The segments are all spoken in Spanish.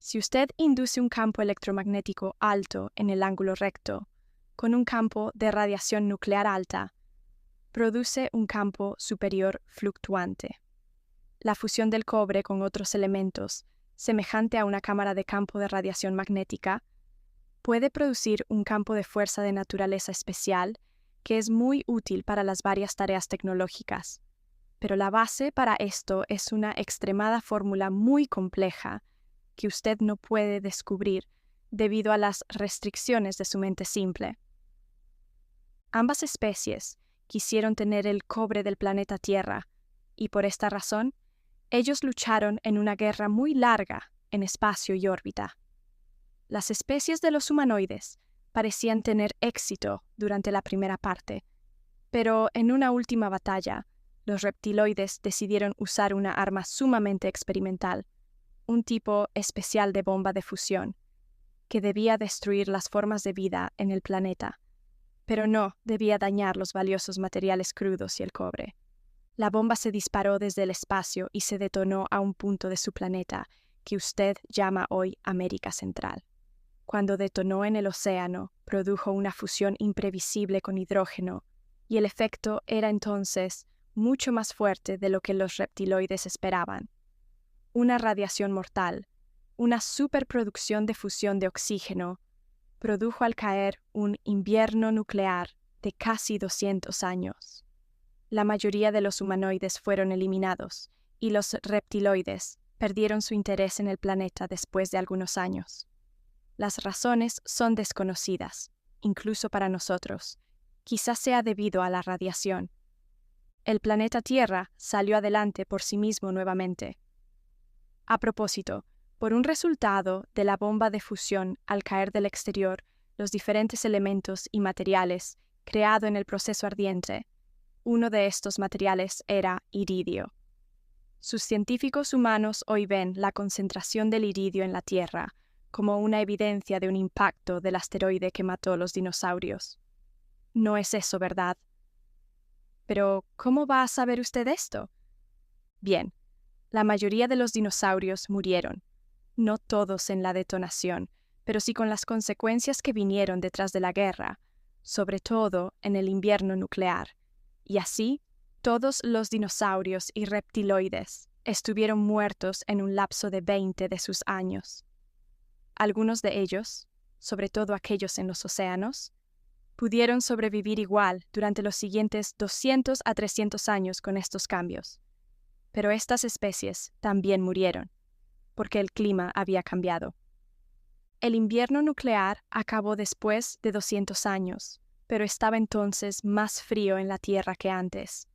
Si usted induce un campo electromagnético alto en el ángulo recto, con un campo de radiación nuclear alta, produce un campo superior fluctuante. La fusión del cobre con otros elementos, semejante a una cámara de campo de radiación magnética, puede producir un campo de fuerza de naturaleza especial que es muy útil para las varias tareas tecnológicas. Pero la base para esto es una extremada fórmula muy compleja que usted no puede descubrir debido a las restricciones de su mente simple. Ambas especies quisieron tener el cobre del planeta Tierra, y por esta razón, ellos lucharon en una guerra muy larga en espacio y órbita. Las especies de los humanoides parecían tener éxito durante la primera parte, pero en una última batalla, los reptiloides decidieron usar una arma sumamente experimental, un tipo especial de bomba de fusión, que debía destruir las formas de vida en el planeta, pero no debía dañar los valiosos materiales crudos y el cobre. La bomba se disparó desde el espacio y se detonó a un punto de su planeta que usted llama hoy América Central. Cuando detonó en el océano, produjo una fusión imprevisible con hidrógeno, y el efecto era entonces mucho más fuerte de lo que los reptiloides esperaban. Una radiación mortal, una superproducción de fusión de oxígeno, produjo al caer un invierno nuclear de casi 200 años. La mayoría de los humanoides fueron eliminados, y los reptiloides perdieron su interés en el planeta después de algunos años. Las razones son desconocidas, incluso para nosotros. Quizás sea debido a la radiación. El planeta Tierra salió adelante por sí mismo nuevamente. A propósito, por un resultado de la bomba de fusión al caer del exterior, los diferentes elementos y materiales creados en el proceso ardiente, uno de estos materiales era iridio. Sus científicos humanos hoy ven la concentración del iridio en la Tierra como una evidencia de un impacto del asteroide que mató a los dinosaurios. No es eso, ¿verdad? Pero, ¿cómo va a saber usted esto? Bien, la mayoría de los dinosaurios murieron, no todos en la detonación, pero sí con las consecuencias que vinieron detrás de la guerra, sobre todo en el invierno nuclear, y así todos los dinosaurios y reptiloides estuvieron muertos en un lapso de 20 de sus años. Algunos de ellos, sobre todo aquellos en los océanos, pudieron sobrevivir igual durante los siguientes 200 a 300 años con estos cambios. Pero estas especies también murieron, porque el clima había cambiado. El invierno nuclear acabó después de 200 años, pero estaba entonces más frío en la Tierra que antes.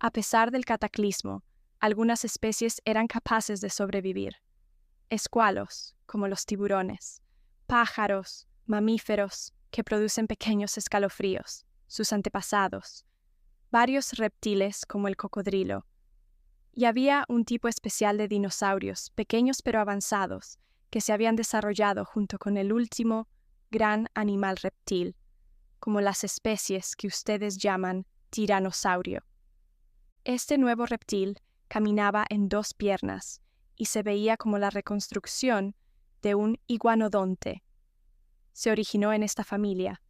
A pesar del cataclismo, algunas especies eran capaces de sobrevivir. Escualos, como los tiburones, pájaros, mamíferos, que producen pequeños escalofríos, sus antepasados, varios reptiles como el cocodrilo, y había un tipo especial de dinosaurios, pequeños pero avanzados, que se habían desarrollado junto con el último gran animal reptil, como las especies que ustedes llaman tiranosaurio. Este nuevo reptil caminaba en 2 piernas y se veía como la reconstrucción de un iguanodonte. Se originó en esta familia,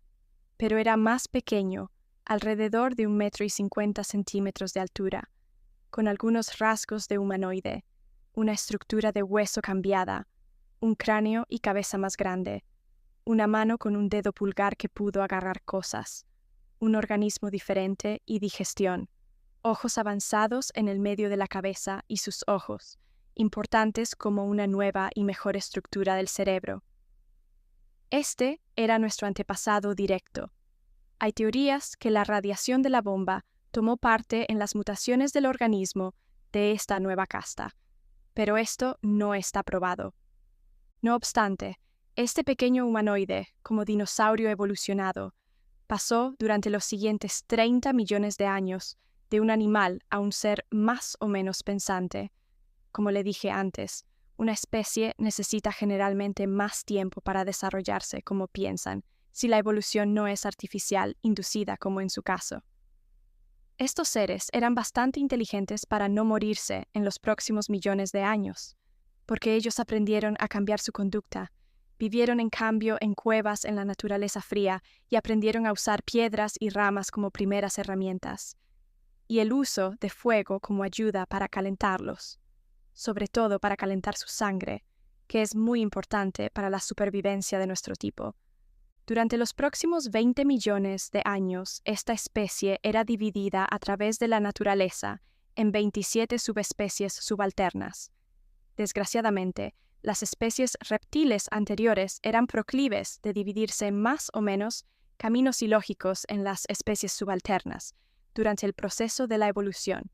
pero era más pequeño, alrededor de 1,50 metros de altura, con algunos rasgos de humanoide, una estructura de hueso cambiada, un cráneo y cabeza más grande, una mano con un dedo pulgar que pudo agarrar cosas, un organismo diferente y digestión, ojos avanzados en el medio de la cabeza y sus ojos, importantes como una nueva y mejor estructura del cerebro. Este era nuestro antepasado directo. Hay teorías que la radiación de la bomba tomó parte en las mutaciones del organismo de esta nueva casta, pero esto no está probado. No obstante, este pequeño humanoide, como dinosaurio evolucionado, pasó durante los siguientes 30 millones de años de un animal a un ser más o menos pensante. Como le dije antes, una especie necesita generalmente más tiempo para desarrollarse como piensan, si la evolución no es artificial, inducida como en su caso. Estos seres eran bastante inteligentes para no morirse en los próximos millones de años. porque ellos aprendieron a cambiar su conducta. Vivieron en cambio en cuevas en la naturaleza fría y aprendieron a usar piedras y ramas como primeras herramientas, y el uso de fuego como ayuda para calentarlos, sobre todo para calentar su sangre, que es muy importante para la supervivencia de nuestro tipo. Durante los próximos 20 millones de años, esta especie era dividida a través de la naturaleza en 27 subespecies subalternas. Desgraciadamente, las especies reptiles anteriores eran proclives de dividirse en más o menos caminos ilógicos en las especies subalternas durante el proceso de la evolución.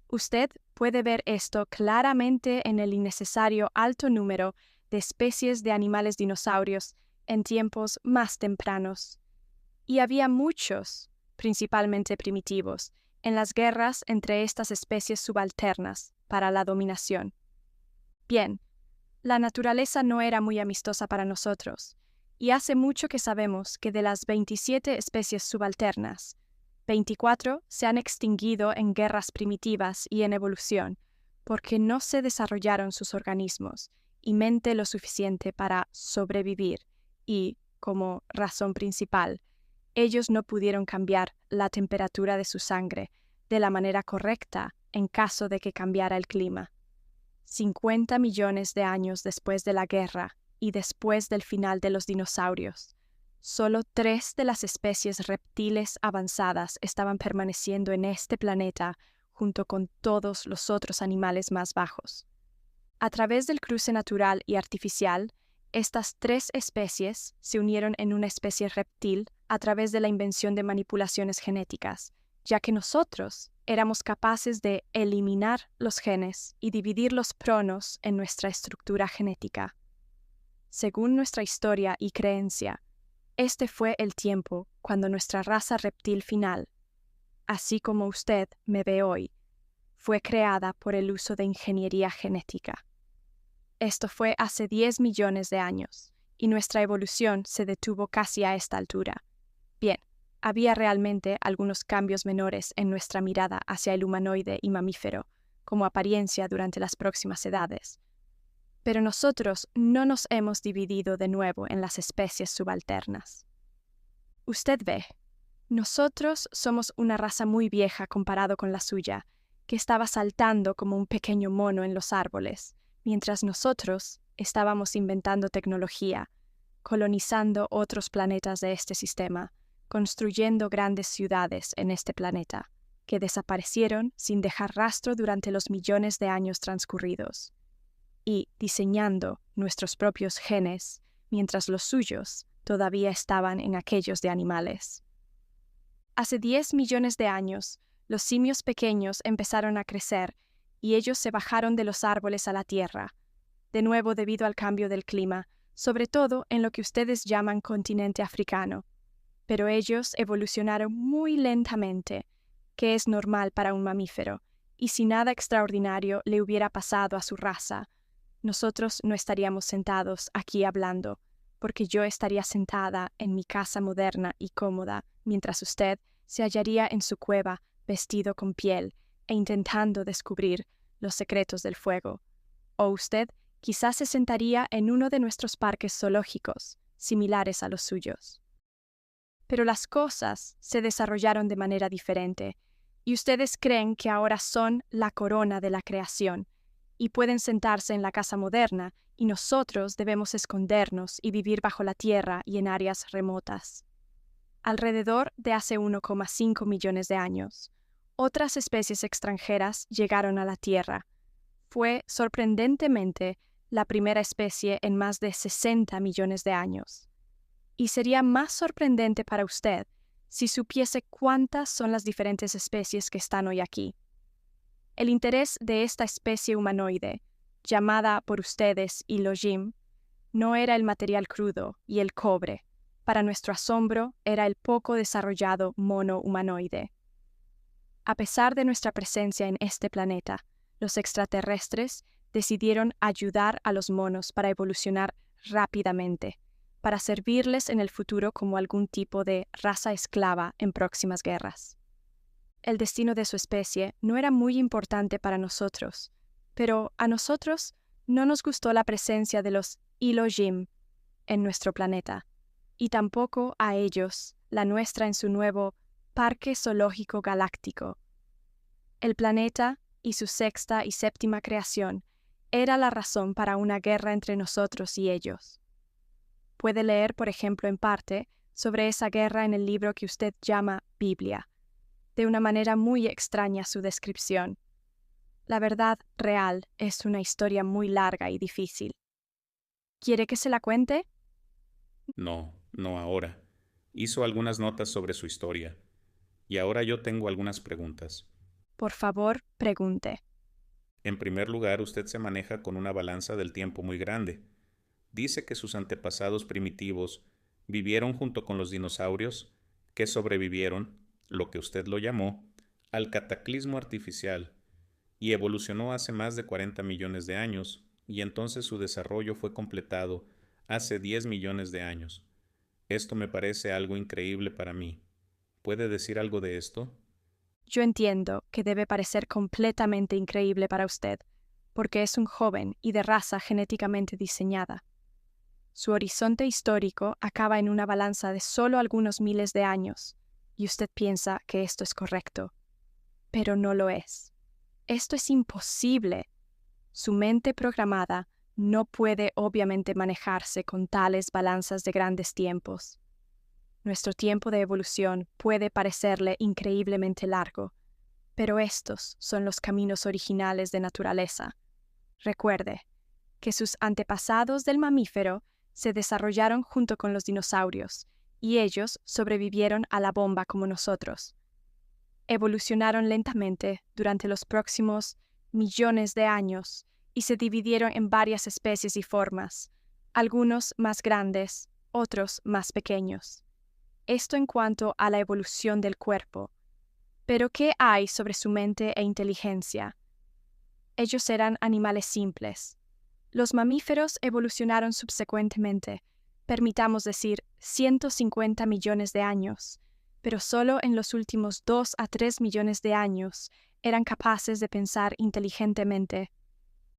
Usted puede ver esto claramente en el innecesario alto número de especies de animales dinosaurios en tiempos más tempranos. Y había muchos, principalmente primitivos, en las guerras entre estas especies subalternas para la dominación. Bien, la naturaleza no era muy amistosa para nosotros, y hace mucho que sabemos que de las 27 especies subalternas, 24 se han extinguido en guerras primitivas y en evolución, porque no se desarrollaron sus organismos y mente lo suficiente para sobrevivir y, como razón principal, ellos no pudieron cambiar la temperatura de su sangre de la manera correcta en caso de que cambiara el clima. 50 millones de años después de la guerra y después del final de los dinosaurios, solo 3 de las especies reptiles avanzadas estaban permaneciendo en este planeta junto con todos los otros animales más bajos. A través del cruce natural y artificial, estas 3 especies se unieron en una especie reptil a través de la invención de manipulaciones genéticas, ya que nosotros éramos capaces de eliminar los genes y dividir los pronos en nuestra estructura genética. Según nuestra historia y creencia, este fue el tiempo cuando nuestra raza reptil final, así como usted me ve hoy, fue creada por el uso de ingeniería genética. Esto fue hace 10 millones de años, y nuestra evolución se detuvo casi a esta altura. Bien, había realmente algunos cambios menores en nuestra mirada hacia el humanoide y mamífero, como apariencia durante las próximas edades. Pero nosotros no nos hemos dividido de nuevo en las especies subalternas. Usted ve, nosotros somos una raza muy vieja comparado con la suya, que estaba saltando como un pequeño mono en los árboles, mientras nosotros estábamos inventando tecnología, colonizando otros planetas de este sistema, construyendo grandes ciudades en este planeta, que desaparecieron sin dejar rastro durante los millones de años transcurridos, y diseñando nuestros propios genes, mientras los suyos todavía estaban en aquellos de animales. Hace 10 millones de años, los simios pequeños empezaron a crecer y ellos se bajaron de los árboles a la tierra, de nuevo debido al cambio del clima, sobre todo en lo que ustedes llaman continente africano. Pero ellos evolucionaron muy lentamente, que es normal para un mamífero, y si nada extraordinario le hubiera pasado a su raza, nosotros no estaríamos sentados aquí hablando, porque yo estaría sentada en mi casa moderna y cómoda, mientras usted se hallaría en su cueva vestido con piel e intentando descubrir los secretos del fuego. O usted quizás se sentaría en uno de nuestros parques zoológicos, similares a los suyos. Pero las cosas se desarrollaron de manera diferente, y ustedes creen que ahora son la corona de la creación, y pueden sentarse en la casa moderna, y nosotros debemos escondernos y vivir bajo la tierra y en áreas remotas. Alrededor de hace 1,5 millones de años, otras especies extranjeras llegaron a la Tierra. Fue, sorprendentemente, la primera especie en más de 60 millones de años. Y sería más sorprendente para usted si supiese cuántas son las diferentes especies que están hoy aquí. El interés de esta especie humanoide, llamada por ustedes Elohim, no era el material crudo y el cobre. Para nuestro asombro, era el poco desarrollado mono humanoide. A pesar de nuestra presencia en este planeta, los extraterrestres decidieron ayudar a los monos para evolucionar rápidamente, para servirles en el futuro como algún tipo de raza esclava en próximas guerras. El destino de su especie no era muy importante para nosotros, pero a nosotros No nos gustó la presencia de los Elohim en nuestro planeta, y tampoco a ellos, la nuestra en su nuevo Parque Zoológico Galáctico. El planeta y su sexta y séptima creación era la razón para una guerra entre nosotros y ellos. Puede leer, por ejemplo, en parte, sobre esa guerra en el libro que usted llama Biblia. De una manera muy extraña su descripción. La verdad real es una historia muy larga y difícil. ¿Quiere que se la cuente? No, no ahora. Hizo algunas notas sobre su historia. Y ahora yo tengo algunas preguntas. Por favor, pregunte. En primer lugar, usted se maneja con una balanza del tiempo muy grande. Dice que sus antepasados primitivos vivieron junto con los dinosaurios, que sobrevivieron, lo que usted lo llamó, al cataclismo artificial, y evolucionó hace más de 40 millones de años, y entonces su desarrollo fue completado hace 10 millones de años. Esto me parece algo increíble para mí. ¿Puede decir algo de esto? Yo entiendo que debe parecer completamente increíble para usted, porque es un joven y de raza genéticamente diseñada. Su horizonte histórico acaba en una balanza de solo algunos miles de años, y usted piensa que esto es correcto. Pero no lo es. Esto es imposible. Su mente programada no puede obviamente manejarse con tales balanzas de grandes tiempos. Nuestro tiempo de evolución puede parecerle increíblemente largo, pero estos son los caminos originales de naturaleza. Recuerde que sus antepasados del mamífero se desarrollaron junto con los dinosaurios, y ellos sobrevivieron a la bomba como nosotros. Evolucionaron lentamente durante los próximos millones de años y se dividieron en varias especies y formas, algunos más grandes, otros más pequeños. Esto en cuanto a la evolución del cuerpo. Pero ¿qué hay sobre su mente e inteligencia? Ellos eran animales simples. Los mamíferos evolucionaron subsecuentemente, permitamos decir 150 millones de años, pero solo en los últimos 2 a 3 millones de años eran capaces de pensar inteligentemente.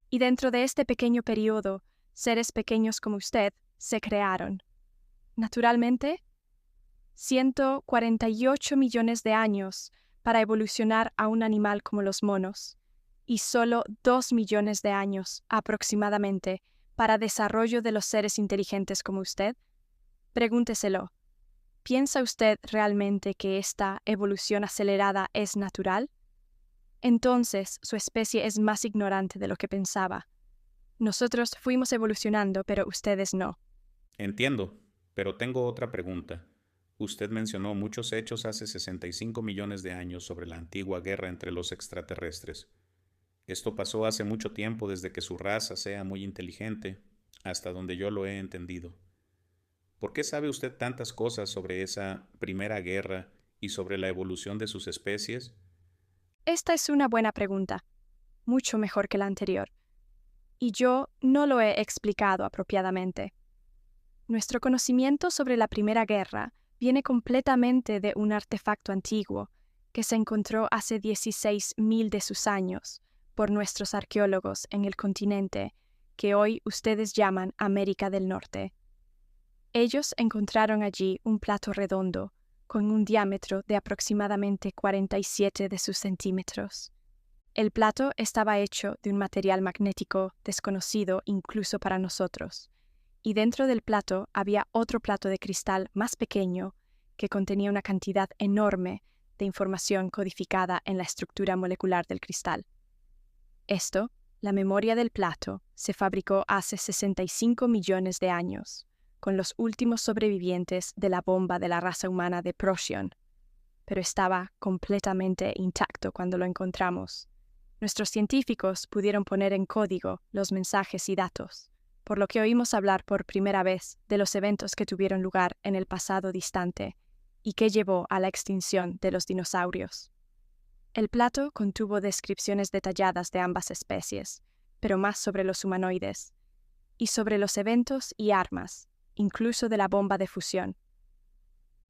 Y dentro de este pequeño periodo, seres pequeños como usted se crearon. Naturalmente, 148 millones de años para evolucionar a un animal como los monos, y solo 2 millones de años aproximadamente para desarrollo de los seres inteligentes como usted. Pregúnteselo. ¿Piensa usted realmente que esta evolución acelerada es natural? Entonces su especie es más ignorante de lo que pensaba. Nosotros fuimos evolucionando, pero ustedes no. Entiendo, pero tengo otra pregunta. Usted mencionó muchos hechos hace 65 millones de años sobre la antigua guerra entre los extraterrestres. Esto pasó hace mucho tiempo desde que su raza sea muy inteligente, hasta donde yo lo he entendido. ¿Por qué sabe usted tantas cosas sobre esa primera guerra y sobre la evolución de sus especies? Esta es una buena pregunta, mucho mejor que la anterior, y yo no lo he explicado apropiadamente. Nuestro conocimiento sobre la Primera Guerra viene completamente de un artefacto antiguo que se encontró hace 16.000 de sus años por nuestros arqueólogos en el continente que hoy ustedes llaman América del Norte. Ellos encontraron allí un plato redondo con un diámetro de aproximadamente 47 de sus centímetros. El plato estaba hecho de un material magnético desconocido incluso para nosotros, y dentro del plato había otro plato de cristal más pequeño que contenía una cantidad enorme de información codificada en la estructura molecular del cristal. Esto, la memoria del plato, se fabricó hace 65 millones de años, con los últimos sobrevivientes de la bomba de la raza humana de Procyon, pero estaba completamente intacto cuando lo encontramos. Nuestros científicos pudieron poner en código los mensajes y datos, por lo que oímos hablar por primera vez de los eventos que tuvieron lugar en el pasado distante y que llevó a la extinción de los dinosaurios. El plato contuvo descripciones detalladas de ambas especies, pero más sobre los humanoides, y sobre los eventos y armas, incluso de la bomba de fusión.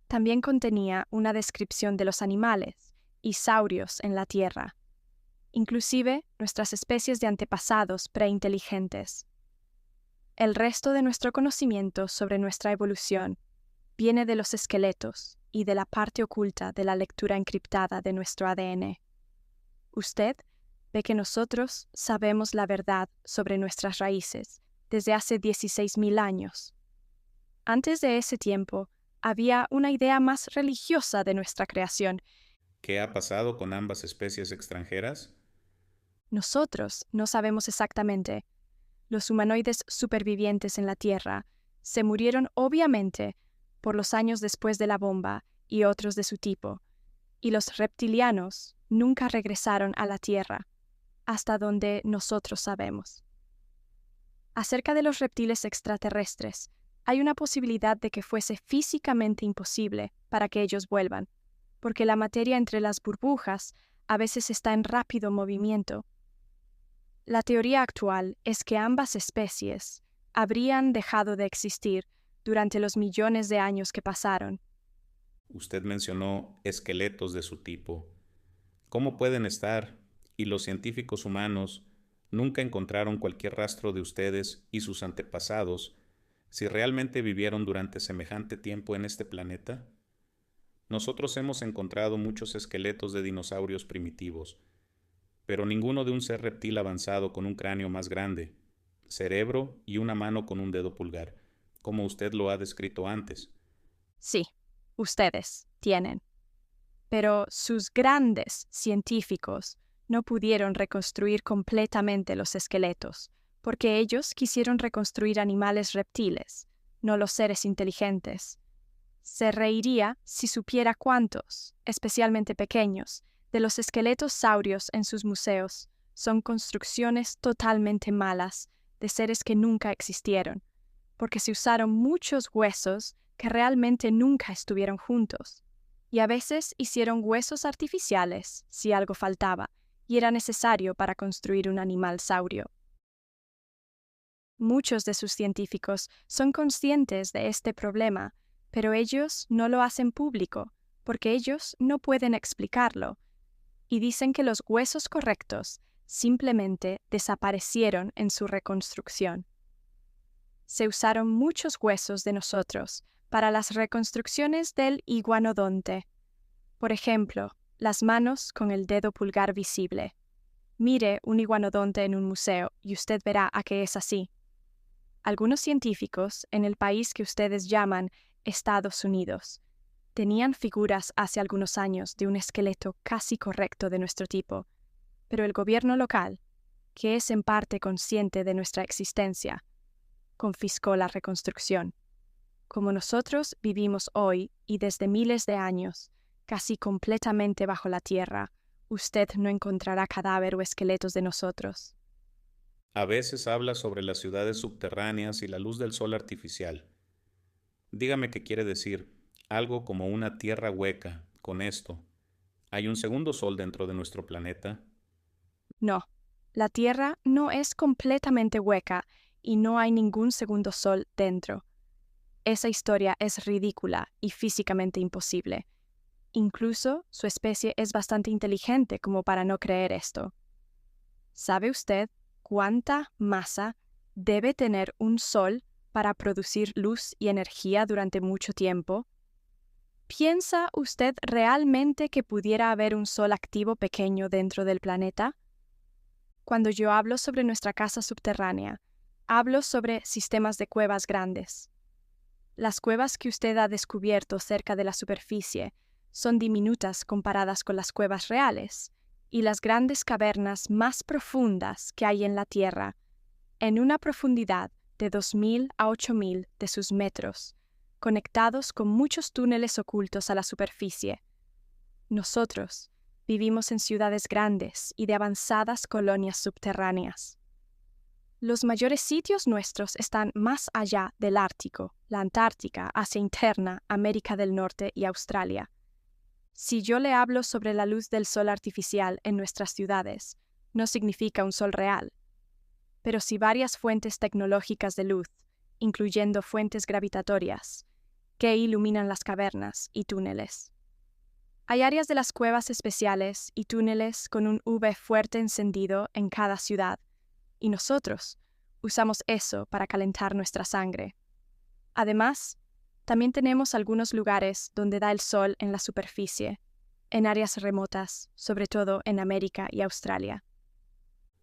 También contenía una descripción de los animales y saurios en la Tierra, inclusive nuestras especies de antepasados preinteligentes. El resto de nuestro conocimiento sobre nuestra evolución viene de los esqueletos y de la parte oculta de la lectura encriptada de nuestro ADN. Usted ve que nosotros sabemos la verdad sobre nuestras raíces desde hace 16.000 años. Antes de ese tiempo, había una idea más religiosa de nuestra creación. ¿Qué ha pasado con ambas especies extranjeras? Nosotros no sabemos exactamente. Los humanoides supervivientes en la Tierra se murieron obviamente por los años después de la bomba y otros de su tipo, y los reptilianos nunca regresaron a la Tierra, hasta donde nosotros sabemos. Acerca de los reptiles extraterrestres, hay una posibilidad de que fuese físicamente imposible para que ellos vuelvan, porque la materia entre las burbujas a veces está en rápido movimiento. La teoría actual es que ambas especies habrían dejado de existir durante los millones de años que pasaron. Usted mencionó esqueletos de su tipo. ¿Cómo pueden estar? Y los científicos humanos nunca encontraron cualquier rastro de ustedes y sus antepasados si realmente vivieron durante semejante tiempo en este planeta. Nosotros hemos encontrado muchos esqueletos de dinosaurios primitivos, pero ninguno de un ser reptil avanzado con un cráneo más grande, cerebro y una mano con un dedo pulgar, como usted lo ha descrito antes. Sí, ustedes tienen. Pero sus grandes científicos no pudieron reconstruir completamente los esqueletos, porque ellos quisieron reconstruir animales reptiles, no los seres inteligentes. Se reiría si supiera cuántos, especialmente pequeños, de los esqueletos saurios en sus museos son construcciones totalmente malas de seres que nunca existieron, porque se usaron muchos huesos que realmente nunca estuvieron juntos, y a veces hicieron huesos artificiales si algo faltaba y era necesario para construir un animal saurio. Muchos de sus científicos son conscientes de este problema, pero ellos no lo hacen público, porque ellos no pueden explicarlo, y dicen que los huesos correctos simplemente desaparecieron en su reconstrucción. Se usaron muchos huesos de nosotros para las reconstrucciones del iguanodonte. Por ejemplo, las manos con el dedo pulgar visible. Mire un iguanodonte en un museo y usted verá a qué es así. Algunos científicos en el país que ustedes llaman Estados Unidos tenían figuras hace algunos años de un esqueleto casi correcto de nuestro tipo, pero el gobierno local, que es en parte consciente de nuestra existencia, confiscó la reconstrucción. Como nosotros vivimos hoy y desde miles de años, casi completamente bajo la tierra, usted no encontrará cadáver o esqueletos de nosotros. A veces habla sobre las ciudades subterráneas y la luz del sol artificial. Dígame qué quiere decir. Algo como una tierra hueca, con esto. ¿Hay un segundo sol dentro de nuestro planeta? No, la Tierra no es completamente hueca y no hay ningún segundo sol dentro. Esa historia es ridícula y físicamente imposible. Incluso su especie es bastante inteligente como para no creer esto. ¿Sabe usted cuánta masa debe tener un sol para producir luz y energía durante mucho tiempo? ¿Piensa usted realmente que pudiera haber un sol activo pequeño dentro del planeta? Cuando yo hablo sobre nuestra casa subterránea, hablo sobre sistemas de cuevas grandes. Las cuevas que usted ha descubierto cerca de la superficie son diminutas comparadas con las cuevas reales, y las grandes cavernas más profundas que hay en la Tierra, en una profundidad de 2.000 a 8.000 de sus metros, conectados con muchos túneles ocultos a la superficie. Nosotros vivimos en ciudades grandes y de avanzadas colonias subterráneas. Los mayores sitios nuestros están más allá del Ártico, la Antártica, Asia interna, América del Norte y Australia. Si yo le hablo sobre la luz del sol artificial en nuestras ciudades, no significa un sol real. Pero si varias fuentes tecnológicas de luz, incluyendo fuentes gravitatorias, que iluminan las cavernas y túneles. Hay áreas de las cuevas especiales y túneles con un UV fuerte encendido en cada ciudad, y nosotros usamos eso para calentar nuestra sangre. Además, también tenemos algunos lugares donde da el sol en la superficie, en áreas remotas, sobre todo en América y Australia.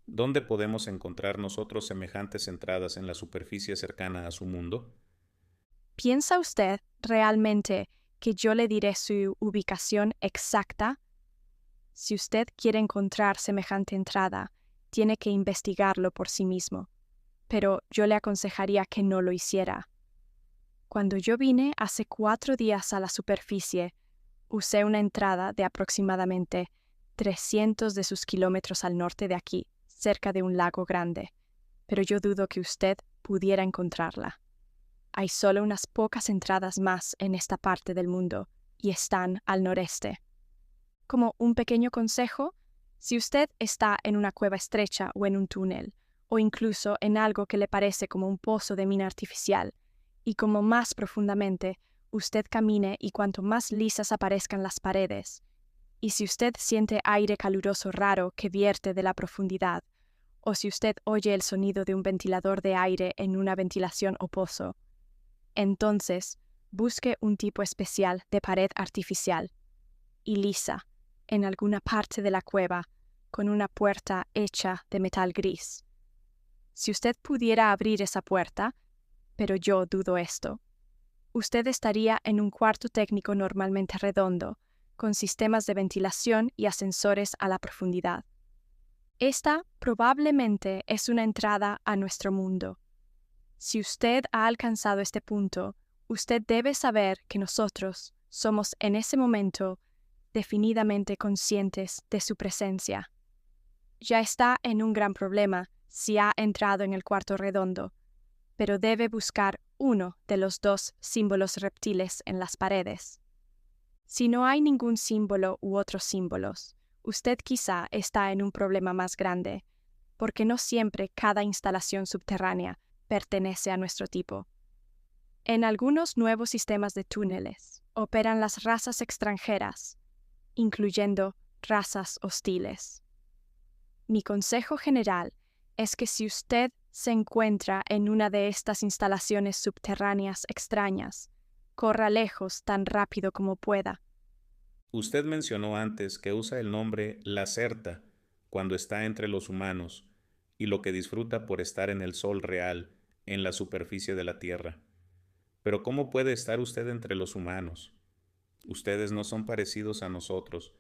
¿Dónde podemos encontrar nosotros semejantes entradas en la superficie cercana a su mundo? ¿Piensa usted realmente que yo le diré su ubicación exacta? Si usted quiere encontrar semejante entrada, tiene que investigarlo por sí mismo, pero yo le aconsejaría que no lo hiciera. Cuando yo vine hace 4 días a la superficie, usé una entrada de aproximadamente 300 de sus kilómetros al norte de aquí, cerca de un lago grande, pero yo dudo que usted pudiera encontrarla. Hay solo unas pocas entradas más en esta parte del mundo, y están al noreste. Como un pequeño consejo, si usted está en una cueva estrecha o en un túnel, o incluso en algo que le parece como un pozo de mina artificial, y como más profundamente usted camine y cuanto más lisas aparezcan las paredes, y si usted siente aire caluroso raro que vierte de la profundidad, o si usted oye el sonido de un ventilador de aire en una ventilación o pozo, entonces busque un tipo especial de pared artificial y lisa en alguna parte de la cueva con una puerta hecha de metal gris. Si usted pudiera abrir esa puerta, pero yo dudo esto, usted estaría en un cuarto técnico normalmente redondo, con sistemas de ventilación y ascensores a la profundidad. Esta probablemente es una entrada a nuestro mundo. Si usted ha alcanzado este punto, usted debe saber que nosotros somos en ese momento definidamente conscientes de su presencia. Ya está en un gran problema si ha entrado en el cuarto redondo, pero debe buscar uno de los 2 símbolos reptiles en las paredes. Si no hay ningún símbolo u otros símbolos, usted quizá está en un problema más grande, porque no siempre cada instalación subterránea pertenece a nuestro tipo. En algunos nuevos sistemas de túneles operan las razas extranjeras, incluyendo razas hostiles. Mi consejo general es que si usted se encuentra en una de estas instalaciones subterráneas extrañas, corra lejos tan rápido como pueda. Usted mencionó antes que usa el nombre Lacerta cuando está entre los humanos y lo que disfruta por estar en el sol real, en la superficie de la Tierra. Pero ¿cómo puede estar usted entre los humanos? Ustedes no son parecidos a nosotros.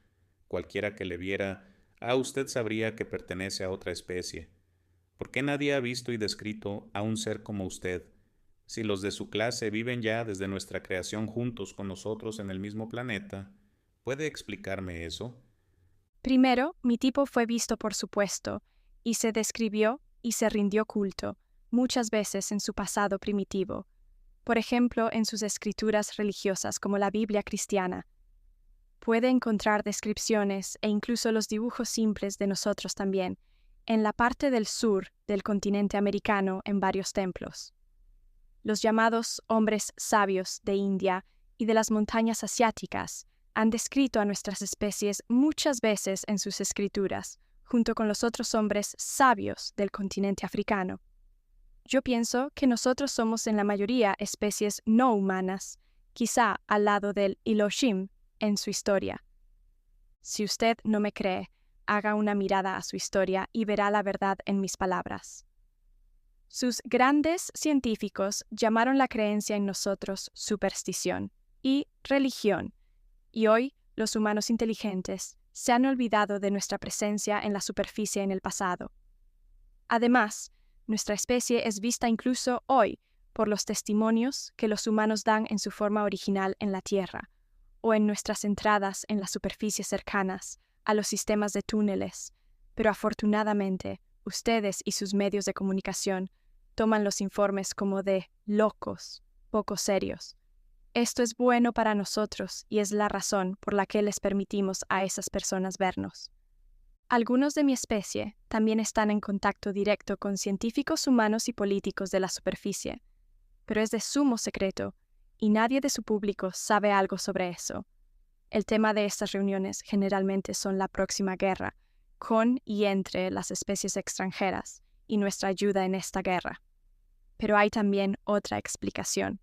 Cualquiera que le viera, usted sabría que pertenece a otra especie. ¿Por qué nadie ha visto y descrito a un ser como usted, si los de su clase viven ya desde nuestra creación juntos con nosotros en el mismo planeta? ¿Puede explicarme eso? Primero, mi tipo fue visto por supuesto, y se describió y se rindió culto, muchas veces en su pasado primitivo, por ejemplo en sus escrituras religiosas como la Biblia cristiana. Puede encontrar descripciones e incluso los dibujos simples de nosotros también, en la parte del sur del continente americano en varios templos. Los llamados hombres sabios de India y de las montañas asiáticas han descrito a nuestras especies muchas veces en sus escrituras, junto con los otros hombres sabios del continente africano. Yo pienso que nosotros somos en la mayoría especies no humanas, quizá al lado del Elohim en su historia. Si usted no me cree, haga una mirada a su historia y verá la verdad en mis palabras. Sus grandes científicos llamaron la creencia en nosotros superstición y religión, y hoy los humanos inteligentes se han olvidado de nuestra presencia en la superficie en el pasado. Además, nuestra especie es vista incluso hoy por los testimonios que los humanos dan en su forma original en la Tierra, o en nuestras entradas en las superficies cercanas a los sistemas de túneles, pero afortunadamente ustedes y sus medios de comunicación toman los informes como de locos, poco serios. Esto es bueno para nosotros y es la razón por la que les permitimos a esas personas vernos. Algunos de mi especie también están en contacto directo con científicos humanos y políticos de la superficie, pero es de sumo secreto y nadie de su público sabe algo sobre eso. El tema de estas reuniones generalmente son la próxima guerra, con y entre las especies extranjeras, y nuestra ayuda en esta guerra. Pero hay también otra explicación.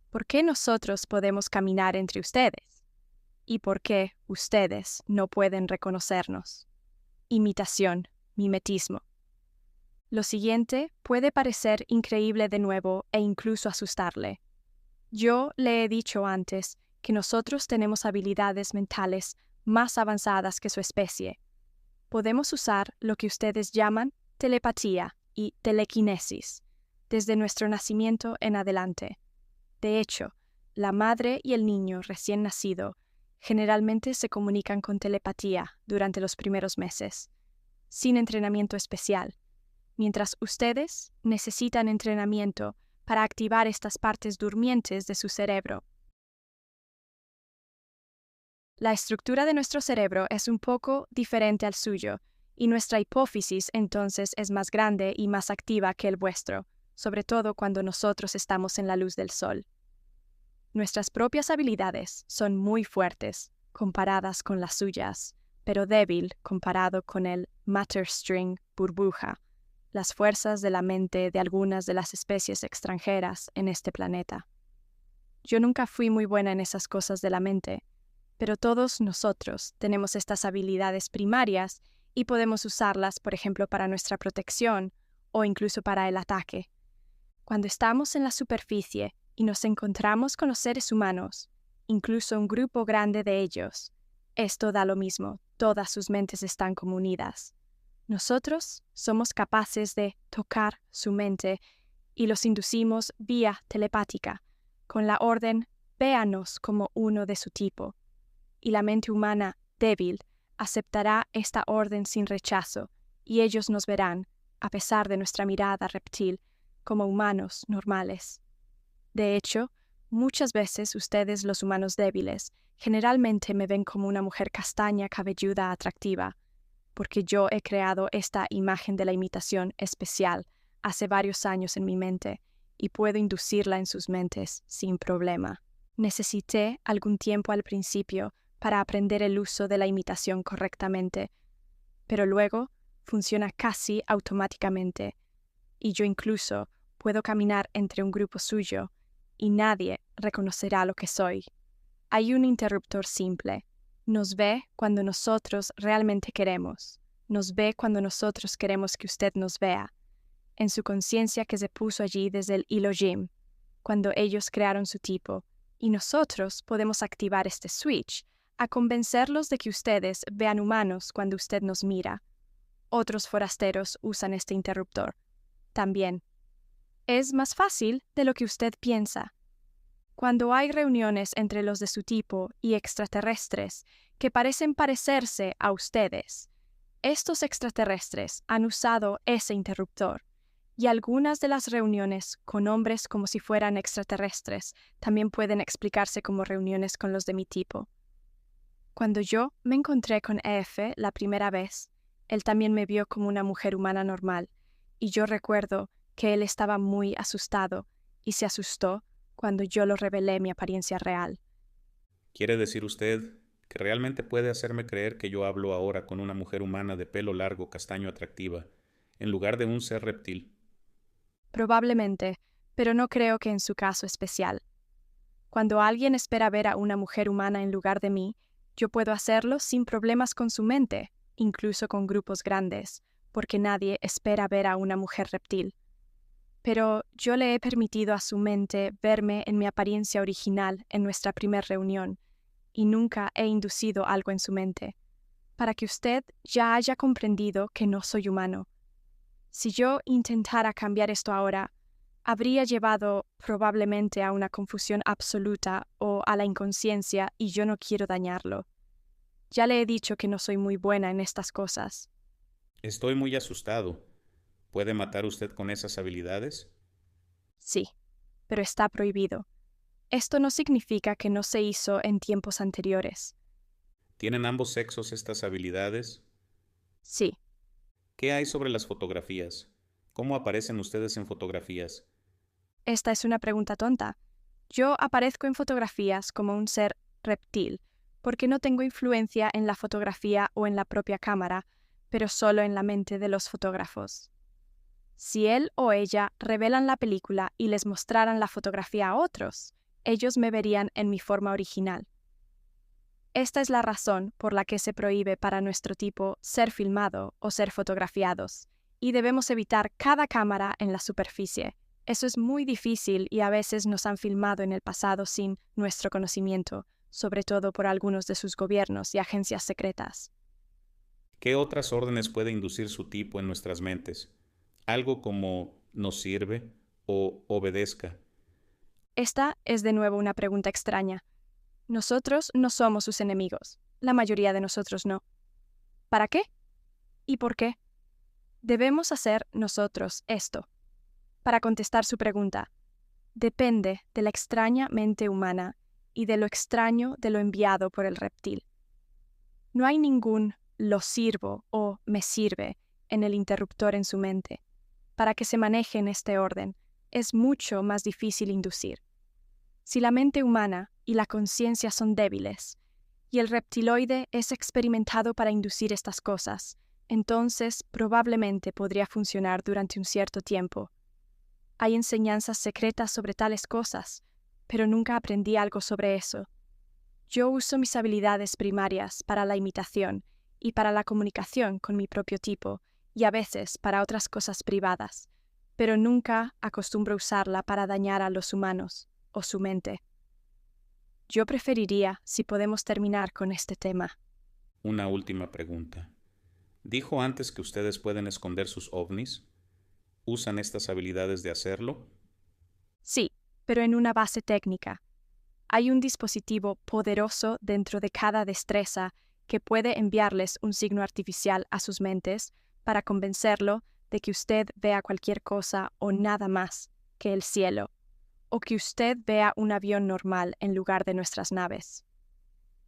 ¿Por qué nosotros podemos caminar entre ustedes? ¿Y por qué ustedes no pueden reconocernos? Imitación, mimetismo. Lo siguiente puede parecer increíble de nuevo e incluso asustarle. Yo le he dicho antes que nosotros tenemos habilidades mentales más avanzadas que su especie. Podemos usar lo que ustedes llaman telepatía y telequinesis desde nuestro nacimiento en adelante. De hecho, la madre y el niño recién nacido generalmente se comunican con telepatía durante los primeros meses, sin entrenamiento especial, mientras ustedes necesitan entrenamiento para activar estas partes durmientes de su cerebro. La estructura de nuestro cerebro es un poco diferente al suyo, y nuestra hipófisis entonces es más grande y más activa que el vuestro, sobre todo cuando nosotros estamos en la luz del sol. Nuestras propias habilidades son muy fuertes comparadas con las suyas, pero débil comparado con el matter string burbuja, las fuerzas de la mente de algunas de las especies extranjeras en este planeta. Yo nunca fui muy buena en esas cosas de la mente, pero todos nosotros tenemos estas habilidades primarias y podemos usarlas, por ejemplo, para nuestra protección o incluso para el ataque. Cuando estamos en la superficie y nos encontramos con los seres humanos, incluso un grupo grande de ellos, esto da lo mismo, todas sus mentes están como unidas. Nosotros somos capaces de tocar su mente y los inducimos vía telepática, con la orden véanos como uno de su tipo. Y la mente humana débil aceptará esta orden sin rechazo, y ellos nos verán, a pesar de nuestra mirada reptil, como humanos normales. De hecho, muchas veces ustedes, los humanos débiles, generalmente me ven como una mujer castaña, cabelluda, atractiva, porque yo he creado esta imagen de la imitación especial hace varios años en mi mente y puedo inducirla en sus mentes sin problema. Necesité algún tiempo al principio para aprender el uso de la imitación correctamente, pero luego funciona casi automáticamente, y yo incluso puedo caminar entre un grupo suyo y nadie reconocerá lo que soy. Hay un interruptor simple. Nos ve cuando nosotros realmente queremos. Nos ve cuando nosotros queremos que usted nos vea. En su conciencia que se puso allí desde el Elohim, cuando ellos crearon su tipo, y nosotros podemos activar este switch a convencerlos de que ustedes vean humanos cuando usted nos mira. Otros forasteros usan este interruptor. También. Es más fácil de lo que usted piensa. Cuando hay reuniones entre los de su tipo y extraterrestres que parecen parecerse a ustedes, estos extraterrestres han usado ese interruptor, y algunas de las reuniones con hombres como si fueran extraterrestres también pueden explicarse como reuniones con los de mi tipo. Cuando yo me encontré con EF la primera vez, él también me vio como una mujer humana normal, y yo recuerdo que él estaba muy asustado y se asustó cuando yo lo revelé mi apariencia real. ¿Quiere decir usted que realmente puede hacerme creer que yo hablo ahora con una mujer humana de pelo largo, castaño atractiva, en lugar de un ser reptil? Probablemente, pero no creo que en su caso especial. Cuando alguien espera ver a una mujer humana en lugar de mí, yo puedo hacerlo sin problemas con su mente, incluso con grupos grandes, porque nadie espera ver a una mujer reptil. Pero yo le he permitido a su mente verme en mi apariencia original en nuestra primera reunión, y nunca he inducido algo en su mente, para que usted ya haya comprendido que no soy humano. Si yo intentara cambiar esto ahora, habría llevado probablemente a una confusión absoluta o a la inconsciencia, y yo no quiero dañarlo. Ya le he dicho que no soy muy buena en estas cosas. Estoy muy asustado. ¿Puede matar usted con esas habilidades? Sí, pero está prohibido. Esto no significa que no se hizo en tiempos anteriores. ¿Tienen ambos sexos estas habilidades? Sí, ¿Qué hay sobre las fotografías? ¿Cómo aparecen ustedes en fotografías? esta es una pregunta tonta. Yo aparezco en fotografías como un ser reptil, porque no tengo influencia en la fotografía o en la propia cámara, pero solo en la mente de los fotógrafos. Si él o ella revelan la película y les mostraran la fotografía a otros, ellos me verían en mi forma original. Esta es la razón por la que se prohíbe para nuestro tipo ser filmado o ser fotografiados, y debemos evitar cada cámara en la superficie. Eso es muy difícil y a veces nos han filmado en el pasado sin nuestro conocimiento, sobre todo por algunos de sus gobiernos y agencias secretas. ¿Qué otras órdenes puede inducir su tipo en nuestras mentes? Algo como «nos sirve» o «obedezca». Esta es de nuevo una pregunta extraña. Nosotros no somos sus enemigos. La mayoría de nosotros no. ¿Para qué? ¿Y por qué? Debemos hacer nosotros esto. Para contestar su pregunta, depende de la extraña mente humana y de lo extraño de lo enviado por el reptil. No hay ningún «lo sirvo» o «me sirve» en el interruptor en su mente. Para que se maneje en este orden, es mucho más difícil inducir. Si la mente humana y la conciencia son débiles, y el reptiloide es experimentado para inducir estas cosas, entonces probablemente podría funcionar durante un cierto tiempo. Hay enseñanzas secretas sobre tales cosas, pero nunca aprendí algo sobre eso. Yo uso mis habilidades primarias para la imitación y para la comunicación con mi propio tipo, y a veces para otras cosas privadas, pero nunca acostumbro usarla para dañar a los humanos o su mente. Yo preferiría si podemos terminar con este tema. Una última pregunta. ¿Dijo antes que ustedes pueden esconder sus ovnis? ¿Usan estas habilidades de hacerlo? Sí, pero en una base técnica. Hay un dispositivo poderoso dentro de cada destreza que puede enviarles un signo artificial a sus mentes para convencerlo de que usted vea cualquier cosa o nada más que el cielo, o que usted vea un avión normal en lugar de nuestras naves.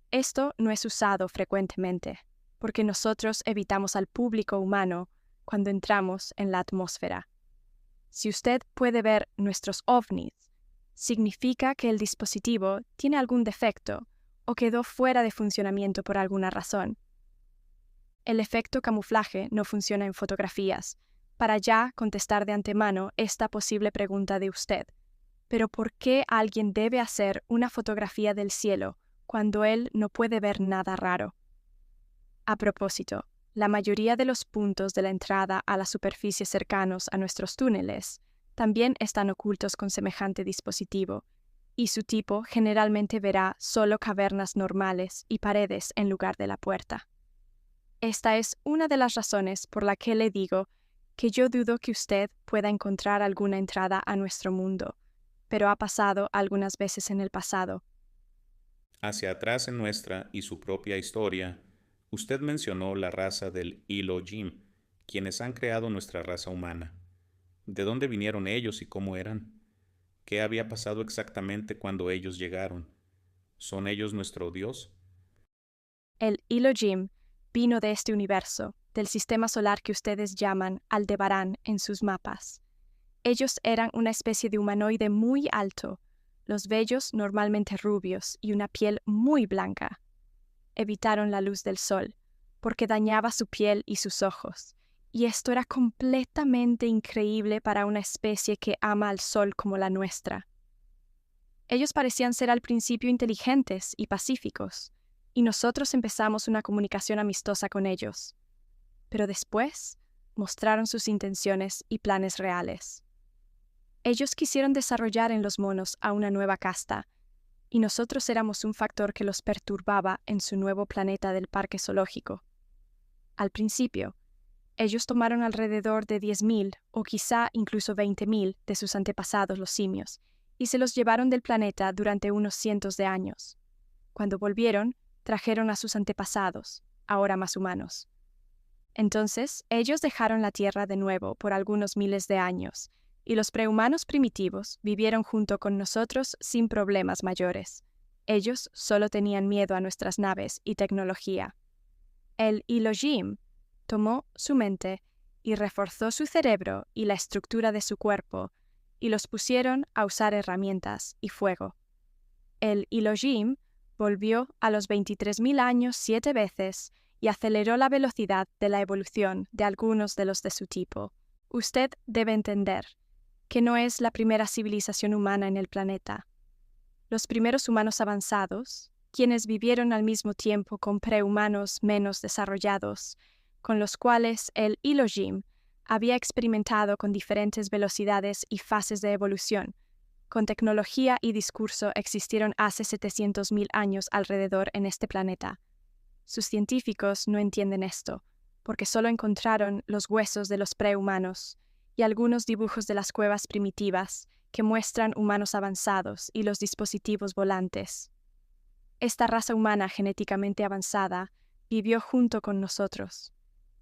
Esto no es usado frecuentemente, porque nosotros evitamos al público humano cuando entramos en la atmósfera. Si usted puede ver nuestros ovnis, significa que el dispositivo tiene algún defecto o quedó fuera de funcionamiento por alguna razón. El efecto camuflaje no funciona en fotografías, para ya contestar de antemano esta posible pregunta de usted. Pero ¿por qué alguien debe hacer una fotografía del cielo cuando él no puede ver nada raro? A propósito, la mayoría de los puntos de la entrada a la superficie cercanos a nuestros túneles también están ocultos con semejante dispositivo, y su tipo generalmente verá solo cavernas normales y paredes en lugar de la puerta. Esta es una de las razones por la que le digo que yo dudo que usted pueda encontrar alguna entrada a nuestro mundo, pero ha pasado algunas veces en el pasado. Hacia atrás en nuestra y su propia historia, usted mencionó la raza del Elohim, quienes han creado nuestra raza humana. ¿De dónde vinieron ellos y cómo eran? ¿Qué había pasado exactamente cuando ellos llegaron? ¿Son ellos nuestro Dios? El Elohim vino de este universo, del sistema solar que ustedes llaman Aldebarán en sus mapas. Ellos eran una especie de humanoide muy alto, los vellos normalmente rubios y una piel muy blanca. Evitaron la luz del sol, porque dañaba su piel y sus ojos, y esto era completamente increíble para una especie que ama al sol como la nuestra. Ellos parecían ser al principio inteligentes y pacíficos, y nosotros empezamos una comunicación amistosa con ellos. Pero después mostraron sus intenciones y planes reales. Ellos quisieron desarrollar en los monos a una nueva casta, y nosotros éramos un factor que los perturbaba en su nuevo planeta del parque zoológico. Al principio, ellos tomaron alrededor de 10.000 o quizá incluso 20.000 de sus antepasados los simios y se los llevaron del planeta durante unos cientos de años. Cuando volvieron, trajeron a sus antepasados, ahora más humanos. Entonces, ellos dejaron la Tierra de nuevo por algunos miles de años, y los prehumanos primitivos vivieron junto con nosotros sin problemas mayores. Ellos solo tenían miedo a nuestras naves y tecnología. El Elohim tomó su mente y reforzó su cerebro y la estructura de su cuerpo, y los pusieron a usar herramientas y fuego. El Elohim volvió a los 23.000 años 7 veces y aceleró la velocidad de la evolución de algunos de los de su tipo. Usted debe entender que no es la primera civilización humana en el planeta. Los primeros humanos avanzados, quienes vivieron al mismo tiempo con prehumanos menos desarrollados, con los cuales el Elohim había experimentado con diferentes velocidades y fases de evolución, con tecnología y discurso existieron hace 700.000 años alrededor en este planeta. Sus científicos no entienden esto, porque solo encontraron los huesos de los prehumanos y algunos dibujos de las cuevas primitivas que muestran humanos avanzados y los dispositivos volantes. Esta raza humana genéticamente avanzada vivió junto con nosotros,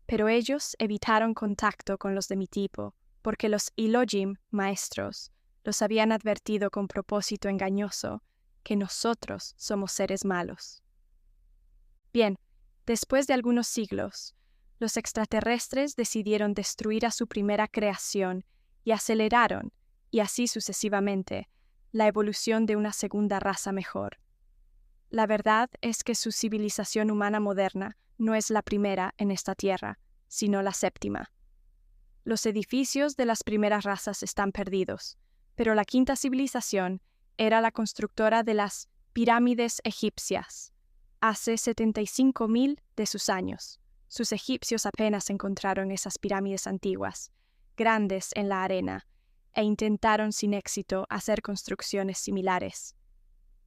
pero ellos evitaron contacto con los de mi tipo, porque los Elohim maestros los habían advertido con propósito engañoso que nosotros somos seres malos. Bien, después de algunos siglos, los extraterrestres decidieron destruir a su primera creación y aceleraron, y así sucesivamente, la evolución de una segunda raza mejor. La verdad es que su civilización humana moderna no es la primera en esta tierra, sino la séptima. Los edificios de las primeras razas están perdidos, pero la quinta civilización era la constructora de las pirámides egipcias. Hace 75.000 de sus años, sus egipcios apenas encontraron esas pirámides antiguas, grandes en la arena, e intentaron sin éxito hacer construcciones similares.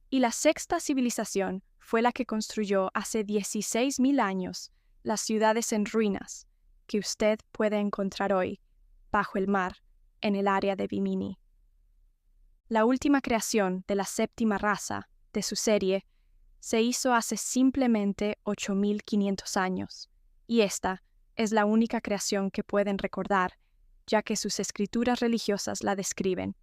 Y la sexta civilización fue la que construyó hace 16.000 años las ciudades en ruinas que usted puede encontrar hoy, bajo el mar, en el área de Bimini. La última creación de la séptima raza de su serie se hizo hace simplemente 8.500 años, y esta es la única creación que pueden recordar, ya que sus escrituras religiosas la describen.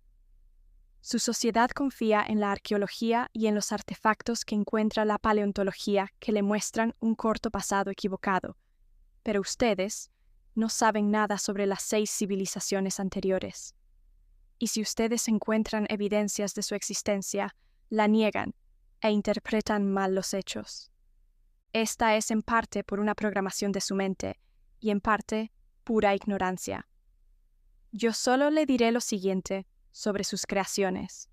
Su sociedad confía en la arqueología y en los artefactos que encuentra la paleontología que le muestran un corto pasado equivocado, pero ustedes no saben nada sobre las 6 civilizaciones anteriores. Y si ustedes encuentran evidencias de su existencia, la niegan e interpretan mal los hechos. Esta es en parte por una programación de su mente y en parte pura ignorancia. Yo solo le diré lo siguiente sobre sus creaciones,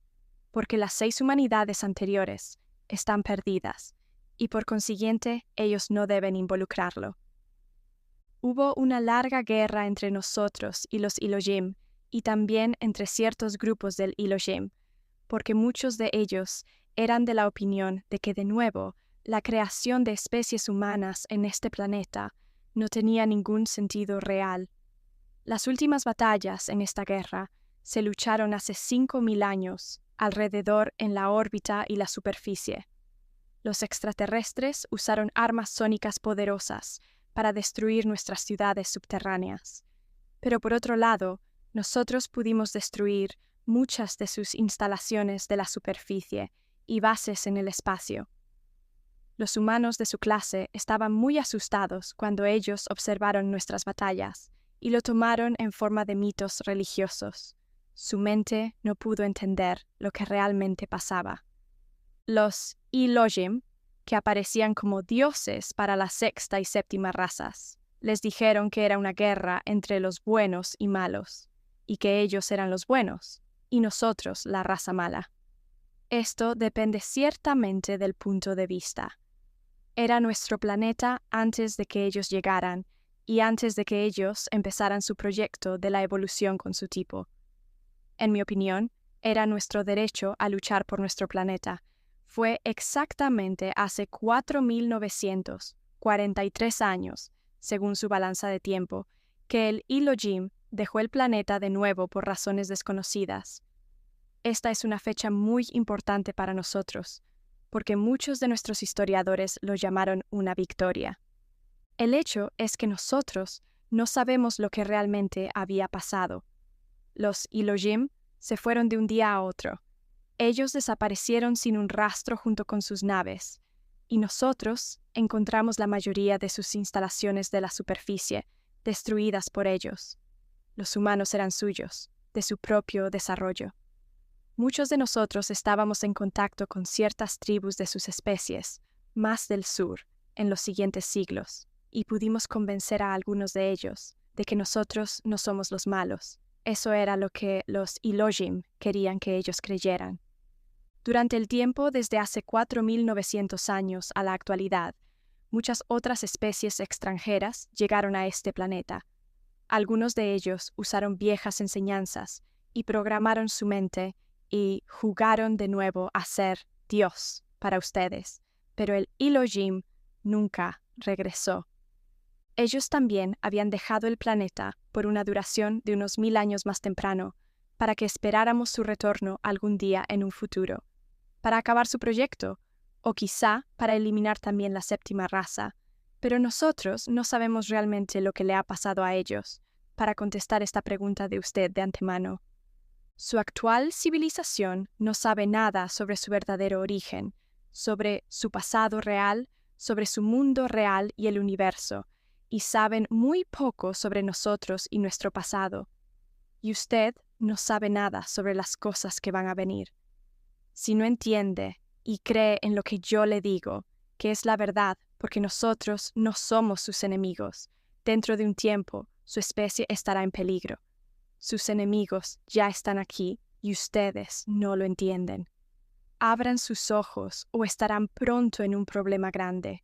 porque las 6 humanidades anteriores están perdidas y por consiguiente ellos no deben involucrarlo. Hubo una larga guerra entre nosotros y los Elohim y también entre ciertos grupos del Elohim, porque muchos de ellos eran de la opinión de que de nuevo la creación de especies humanas en este planeta no tenía ningún sentido real. Las últimas batallas en esta guerra se lucharon hace 5.000 años, alrededor en la órbita y la superficie. Los extraterrestres usaron armas sónicas poderosas para destruir nuestras ciudades subterráneas. Pero por otro lado, nosotros pudimos destruir muchas de sus instalaciones de la superficie y bases en el espacio. Los humanos de su clase estaban muy asustados cuando ellos observaron nuestras batallas y lo tomaron en forma de mitos religiosos. Su mente no pudo entender lo que realmente pasaba. Los Elohim, que aparecían como dioses para la sexta y séptima razas, les dijeron que era una guerra entre los buenos y malos, y que ellos eran los buenos, y nosotros la raza mala. Esto depende ciertamente del punto de vista. Era nuestro planeta antes de que ellos llegaran, y antes de que ellos empezaran su proyecto de la evolución con su tipo. En mi opinión, era nuestro derecho a luchar por nuestro planeta. Fue exactamente hace 4.943 años, según su balanza de tiempo, que el Elohim dejó el planeta de nuevo por razones desconocidas. Esta es una fecha muy importante para nosotros, porque muchos de nuestros historiadores lo llamaron una victoria. El hecho es que nosotros no sabemos lo que realmente había pasado. Los Elohim se fueron de un día a otro. Ellos desaparecieron sin un rastro junto con sus naves, y nosotros encontramos la mayoría de sus instalaciones de la superficie destruidas por ellos. Los humanos eran suyos, de su propio desarrollo. Muchos de nosotros estábamos en contacto con ciertas tribus de sus especies, más del sur, en los siguientes siglos, y pudimos convencer a algunos de ellos de que nosotros no somos los malos. Eso era lo que los Elohim querían que ellos creyeran. Durante el tiempo desde hace 4.900 años a la actualidad, muchas otras especies extranjeras llegaron a este planeta. Algunos de ellos usaron viejas enseñanzas y programaron su mente y jugaron de nuevo a ser Dios para ustedes, pero el Elohim nunca regresó. Ellos también habían dejado el planeta por una duración de unos 1000 años más temprano, para que esperáramos su retorno algún día en un futuro, para acabar su proyecto, o quizá para eliminar también la séptima raza, pero nosotros no sabemos realmente lo que le ha pasado a ellos, para contestar esta pregunta de usted de antemano. Su actual civilización no sabe nada sobre su verdadero origen, sobre su pasado real, sobre su mundo real y el universo, y saben muy poco sobre nosotros y nuestro pasado. Y usted no sabe nada sobre las cosas que van a venir. Si no entiende y cree en lo que yo le digo, que es la verdad, porque nosotros no somos sus enemigos, dentro de un tiempo su especie estará en peligro. Sus enemigos ya están aquí y ustedes no lo entienden. Abran sus ojos o estarán pronto en un problema grande.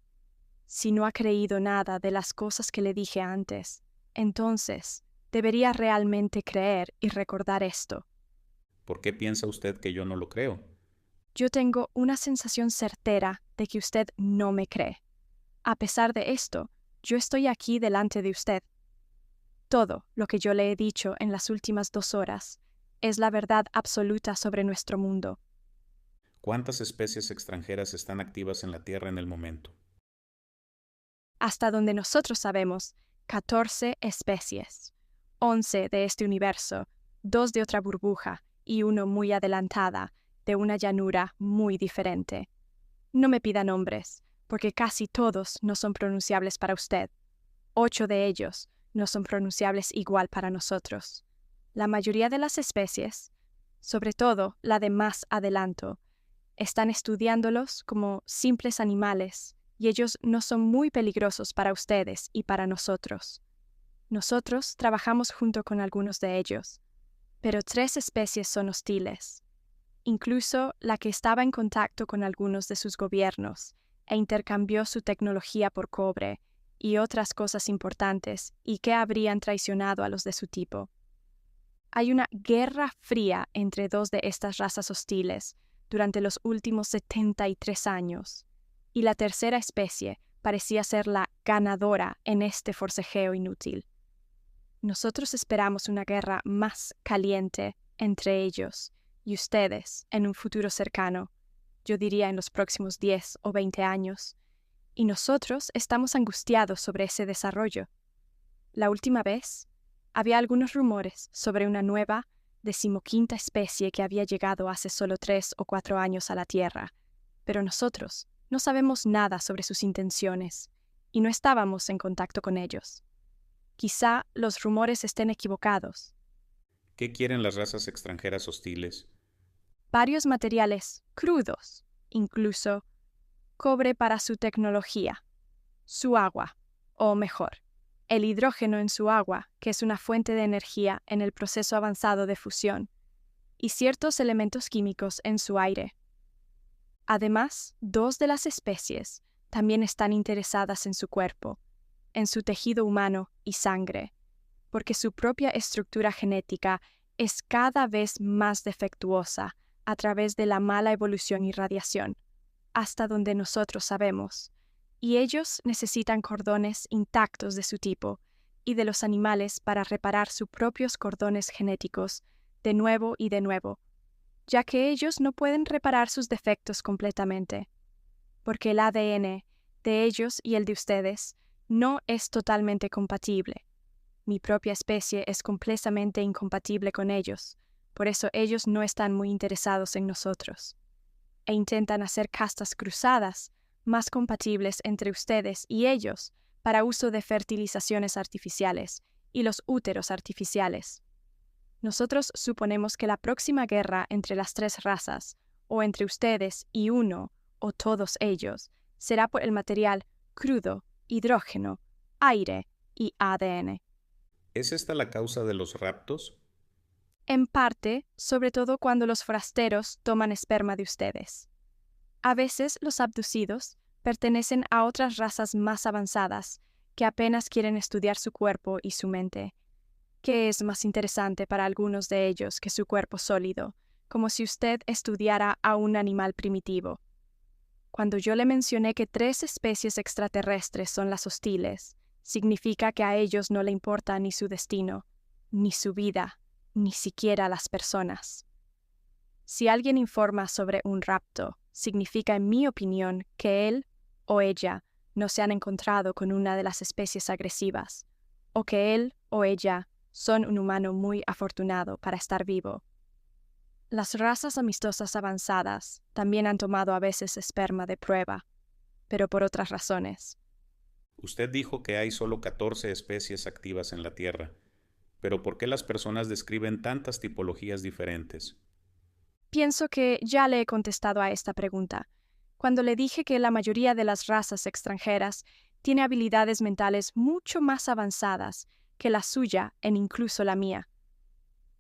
Si no ha creído nada de las cosas que le dije antes, entonces debería realmente creer y recordar esto. ¿Por qué piensa usted que yo no lo creo? Yo tengo una sensación certera de que usted no me cree. A pesar de esto, yo estoy aquí delante de usted. Todo lo que yo le he dicho en las últimas 2 horas es la verdad absoluta sobre nuestro mundo. ¿Cuántas especies extranjeras están activas en la Tierra en el momento? Hasta donde nosotros sabemos, 14 especies, 11 de este universo, 2 de otra burbuja y 1 muy adelantada, de una llanura muy diferente. No me pida nombres, porque casi todos no son pronunciables para usted. 8 de ellos no son pronunciables igual para nosotros. La mayoría de las especies, sobre todo la de más adelanto, están estudiándolos como simples animales, y ellos no son muy peligrosos para ustedes y para nosotros. Nosotros trabajamos junto con algunos de ellos, pero 3 especies son hostiles, incluso la que estaba en contacto con algunos de sus gobiernos e intercambió su tecnología por cobre y otras cosas importantes y que habrían traicionado a los de su tipo. Hay una guerra fría entre 2 de estas razas hostiles durante los últimos 73 años. Y la tercera especie parecía ser la ganadora en este forcejeo inútil. Nosotros esperamos una guerra más caliente entre ellos y ustedes en un futuro cercano, yo diría en los próximos 10 o 20 años, y nosotros estamos angustiados sobre ese desarrollo. La última vez, había algunos rumores sobre una nueva, 15ª especie que había llegado hace solo 3 o 4 años a la Tierra, pero nosotros no sabemos nada sobre sus intenciones y no estábamos en contacto con ellos. Quizá los rumores estén equivocados. ¿Qué quieren las razas extranjeras hostiles? Varios materiales crudos, incluso cobre para su tecnología, su agua, o mejor, el hidrógeno en su agua, que es una fuente de energía en el proceso avanzado de fusión, y ciertos elementos químicos en su aire. Además, 2 de las especies también están interesadas en su cuerpo, en su tejido humano y sangre, porque su propia estructura genética es cada vez más defectuosa a través de la mala evolución y radiación, hasta donde nosotros sabemos, y ellos necesitan cordones intactos de su tipo y de los animales para reparar sus propios cordones genéticos de nuevo y de nuevo, ya que ellos no pueden reparar sus defectos completamente, porque el ADN de ellos y el de ustedes no es totalmente compatible. Mi propia especie es completamente incompatible con ellos, por eso ellos no están muy interesados en nosotros, e intentan hacer castas cruzadas más compatibles entre ustedes y ellos para uso de fertilizaciones artificiales y los úteros artificiales. Nosotros suponemos que la próxima guerra entre las tres razas, o entre ustedes y uno, o todos ellos, será por el material crudo, hidrógeno, aire y ADN. ¿Es esta la causa de los raptos? En parte, sobre todo cuando los forasteros toman esperma de ustedes. A veces los abducidos pertenecen a otras razas más avanzadas que apenas quieren estudiar su cuerpo y su mente, que es más interesante para algunos de ellos que su cuerpo sólido, como si usted estudiara a un animal primitivo. Cuando yo le mencioné que 3 especies extraterrestres son las hostiles, significa que a ellos no le importa ni su destino, ni su vida, ni siquiera las personas. Si alguien informa sobre un rapto, significa, en mi opinión, que él o ella no se han encontrado con una de las especies agresivas, o que él o ella son un humano muy afortunado para estar vivo. Las razas amistosas avanzadas también han tomado a veces esperma de prueba, pero por otras razones. Usted dijo que hay solo 14 especies activas en la Tierra, pero ¿por qué las personas describen tantas tipologías diferentes? Pienso que ya le he contestado a esta pregunta, cuando le dije que la mayoría de las razas extranjeras tiene habilidades mentales mucho más avanzadas que la suya e incluso la mía.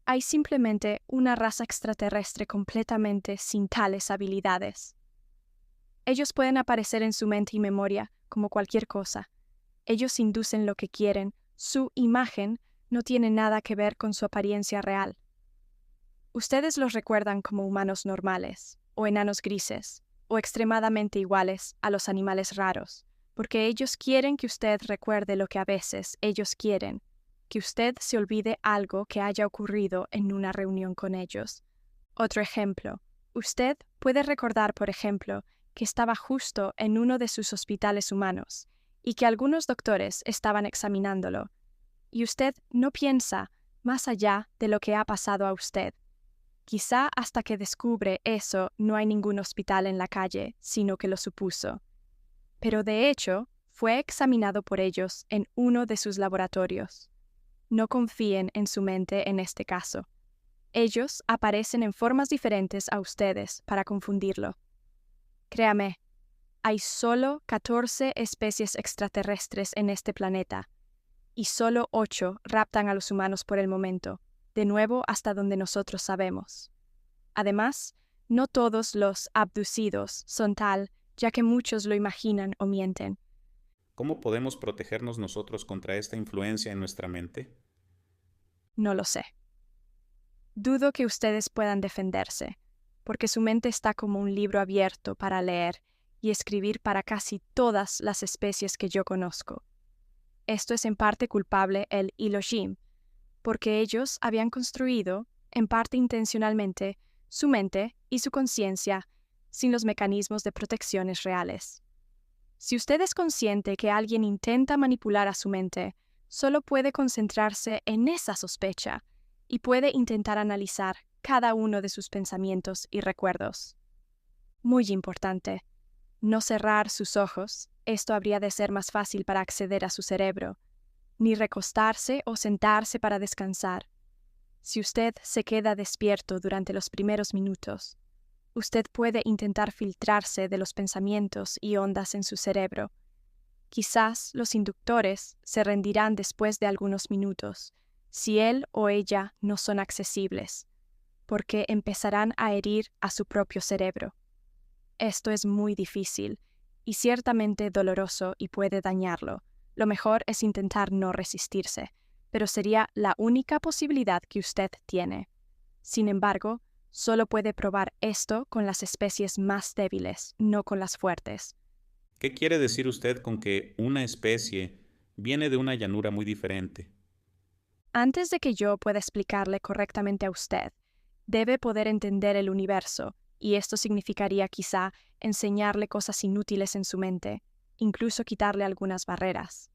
Hay simplemente una raza extraterrestre completamente sin tales habilidades. Ellos pueden aparecer en su mente y memoria como cualquier cosa. Ellos inducen lo que quieren, su imagen no tiene nada que ver con su apariencia real. Ustedes los recuerdan como humanos normales, o enanos grises, o extremadamente iguales a los animales raros, porque ellos quieren que usted recuerde lo que a veces ellos quieren, que usted se olvide algo que haya ocurrido en una reunión con ellos. Otro ejemplo, usted puede recordar, por ejemplo, que estaba justo en uno de sus hospitales humanos y que algunos doctores estaban examinándolo, y usted no piensa más allá de lo que ha pasado a usted. Quizá hasta que descubre eso no hay ningún hospital en la calle, sino que lo supuso. Pero de hecho, fue examinado por ellos en uno de sus laboratorios. No confíen en su mente en este caso. Ellos aparecen en formas diferentes a ustedes para confundirlo. Créame, hay solo 14 especies extraterrestres en este planeta, y solo 8 raptan a los humanos por el momento, de nuevo hasta donde nosotros sabemos. Además, no todos los abducidos son tal, ya que muchos lo imaginan o mienten. ¿Cómo podemos protegernos nosotros contra esta influencia en nuestra mente? No lo sé. Dudo que ustedes puedan defenderse, porque su mente está como un libro abierto para leer y escribir para casi todas las especies que yo conozco. Esto es en parte culpable el Elohim, porque ellos habían construido, en parte intencionalmente, su mente y su conciencia sin los mecanismos de protecciones reales. Si usted es consciente que alguien intenta manipular a su mente, solo puede concentrarse en esa sospecha y puede intentar analizar cada uno de sus pensamientos y recuerdos. Muy importante, no cerrar sus ojos, esto habría de ser más fácil para acceder a su cerebro, ni recostarse o sentarse para descansar. Si usted se queda despierto durante los primeros minutos, usted puede intentar filtrarse de los pensamientos y ondas en su cerebro. Quizás los inductores se rendirán después de algunos minutos, si él o ella no son accesibles, porque empezarán a herir a su propio cerebro. Esto es muy difícil y ciertamente doloroso y puede dañarlo. Lo mejor es intentar no resistirse, pero sería la única posibilidad que usted tiene. Sin embargo, solo puede probar esto con las especies más débiles, no con las fuertes. ¿Qué quiere decir usted con que una especie viene de una llanura muy diferente? Antes de que yo pueda explicarle correctamente a usted, debe poder entender el universo, y esto significaría quizá enseñarle cosas inútiles en su mente, incluso quitarle algunas barreras,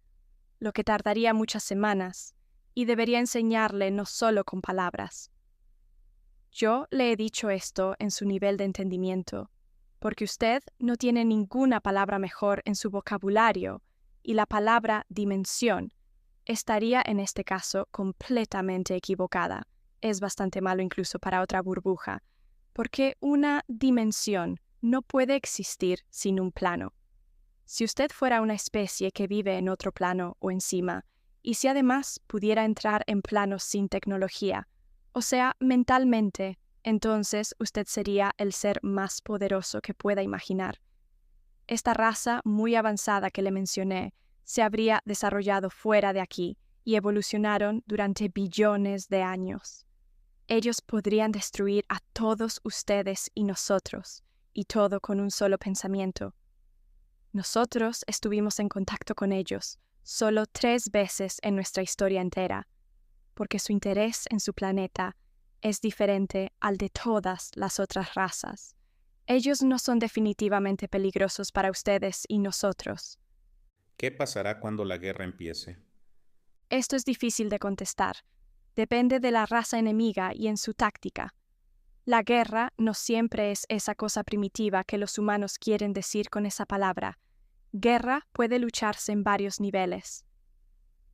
lo que tardaría muchas semanas, y debería enseñarle no solo con palabras. Yo le he dicho esto en su nivel de entendimiento, porque usted no tiene ninguna palabra mejor en su vocabulario, y la palabra dimensión estaría en este caso completamente equivocada, es bastante malo incluso para otra burbuja, porque una dimensión no puede existir sin un plano. Si usted fuera una especie que vive en otro plano o encima, y si además pudiera entrar en planos sin tecnología, o sea, mentalmente, entonces usted sería el ser más poderoso que pueda imaginar. Esta raza muy avanzada que le mencioné se habría desarrollado fuera de aquí y evolucionaron durante billones de años. Ellos podrían destruir a todos ustedes y nosotros, y todo con un solo pensamiento. Nosotros estuvimos en contacto con ellos solo 3 veces en nuestra historia entera, porque su interés en su planeta es diferente al de todas las otras razas. Ellos no son definitivamente peligrosos para ustedes y nosotros. ¿Qué pasará cuando la guerra empiece? Esto es difícil de contestar. Depende de la raza enemiga y en su táctica. La guerra no siempre es esa cosa primitiva que los humanos quieren decir con esa palabra. Guerra puede lucharse en varios niveles.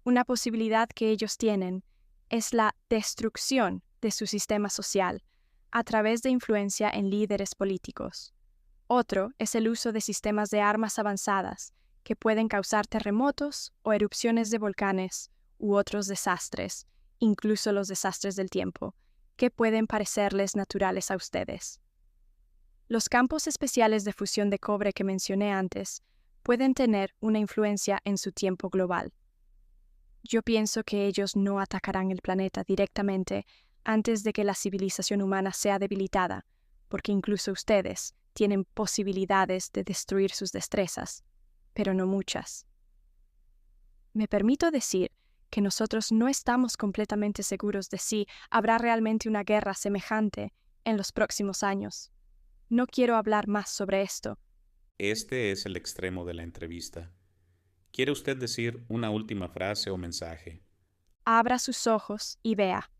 Una posibilidad que ellos tienen es la destrucción de su sistema social a través de influencia en líderes políticos. Otro es el uso de sistemas de armas avanzadas que pueden causar terremotos o erupciones de volcanes u otros desastres, incluso los desastres del tiempo, que pueden parecerles naturales a ustedes. Los campos especiales de fusión de cobre que mencioné antes pueden tener una influencia en su tiempo global. Yo pienso que ellos no atacarán el planeta directamente antes de que la civilización humana sea debilitada, porque incluso ustedes tienen posibilidades de destruir sus destrezas, pero no muchas. Me permito decir que nosotros no estamos completamente seguros de si habrá realmente una guerra semejante en los próximos años. No quiero hablar más sobre esto. Este es el extremo de la entrevista. ¿Quiere usted decir una última frase o mensaje? Abra sus ojos y vea.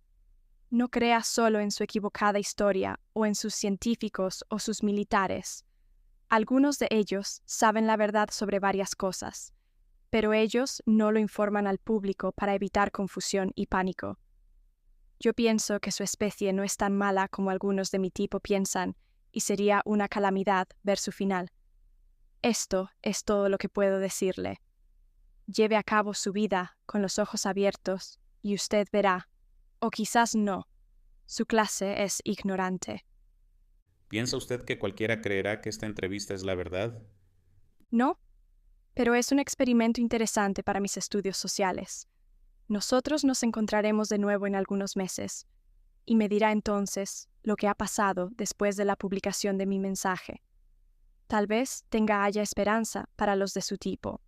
No crea solo en su equivocada historia o en sus científicos o sus militares. Algunos de ellos saben la verdad sobre varias cosas, pero ellos no lo informan al público para evitar confusión y pánico. Yo pienso que su especie no es tan mala como algunos de mi tipo piensan, y sería una calamidad ver su final. Esto es todo lo que puedo decirle. Lleve a cabo su vida con los ojos abiertos y usted verá, o quizás no, su clase es ignorante. ¿Piensa usted que cualquiera creerá que esta entrevista es la verdad? No, pero es un experimento interesante para mis estudios sociales. Nosotros nos encontraremos de nuevo en algunos meses, y me dirá entonces lo que ha pasado después de la publicación de mi mensaje. Tal vez haya esperanza para los de su tipo.